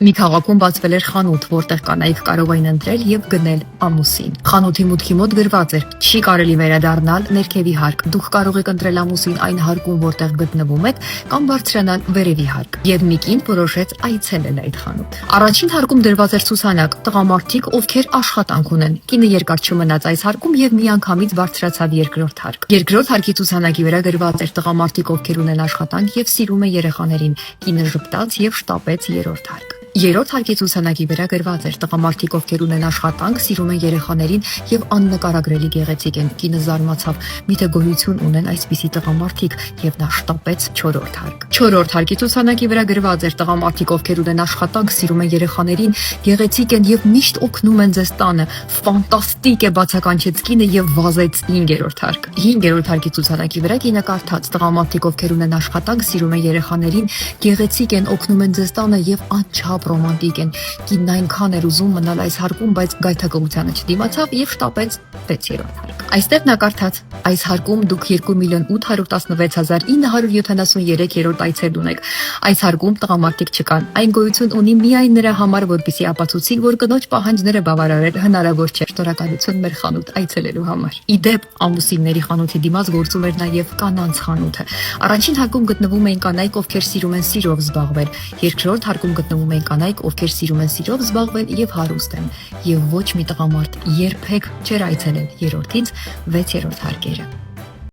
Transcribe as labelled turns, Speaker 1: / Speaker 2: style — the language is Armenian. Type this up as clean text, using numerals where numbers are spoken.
Speaker 1: Մի քաղաքում բացվել էր խանութ, որտեղ կանայք կարող էին ընտրել եւ գնել ամուսին։ Խանութի մուտքի մոտ գրված էր. «Չի կարելի վերադառնալ ներքևի հարկ։ Դուք կարող եք ընտրել ամուսին այն հարկում, որտեղ գտնվում եք, կամ բարձրանալ վերևի հարկ»։ Եվ մի կին որոշեց այցելել այդ խանութ։ Առաջին հարկում դրված էր ցուցանակ՝ տղամարդիկ, ովքեր աշխատանք ունեն։ Կինը երկար չմնաց այս հարկում եւ միանգամից բարձրացավ երկրորդ հարկ։ Երկրորդ հարկի ցուցանակի վրա գրված էր տղամարդիկ, ովքեր ունեն աշխատանք եւ սիրում են երեխաներին։ Կինը ժպտաց եւ շտապեց երրորդ հարկ։ Երրորդ հարկի ցուցանակի վրա գրված էր տղամարդիկ, ովքեր ունեն աշխատանք, սիրում են երեխաներին եւ աննկարագրելի գեղեցիկ են։ Կինը զարմացավ՝ միթե գոյություն ունեն այսպիսի տղամարդիկ, եւ նա շտապեց չորրորդ հարկ։ Չորրորդ հարկի ցուցանակի վրա գրված էր տղամարդիկ, ովքեր ունեն աշխատանք, սիրում են երեխաներին, գեղեցիկ են եւ միշտ օգնում են ձեզ տանը։ Ֆանտաստիկ է, բացականչեց կինը եւ վազեց 5-րդ հարկ։ 5-րդ հարկի ցուցանակի վրա կինը կարդաց. տղամարդիկ, ովքեր ունեն աշխատանք, սիրում են երեխաներին, գեղեցիկ են, օգնում են ձեզ տանը եւ անչափ ռոմանտիկ են։ Կինն այնքան էր ուզում մնալ այս հարկում, բայց գայթակղությանը չդիմացավ եւ շտապեց 6-րդ հարկ։ Այստեղ նա կարդաց. այս հարկում դուք 2,816,973-րդ այցել ունեք։ Այս հարկում տղամարդիկ չկան։ Այն գոյություն ունի միայն նրա համար, որպեսզի ապացուցի, որ կնոջ պահանջները բավարարել հնարավոր չէ։ Շնորհակալություն մեր խանութ այցելելու համար։ Ի դեպ, ամուսինների խանութի դիմաց գործում էր նաեւ կանանց խանութը։ Առաջին հարկում գտնվում էին կանայք, ովքեր սիրում են սիրով զբաղվել։ Երկրորդ հարկում գտնվում էին կանայք, ովքեր սիրում են սիրով զբաղվել եւ հարուստ են։ Եվ ոչ մի տղամարդ երբեք չէր այցելել երրորդից 6-րդ հարկերը։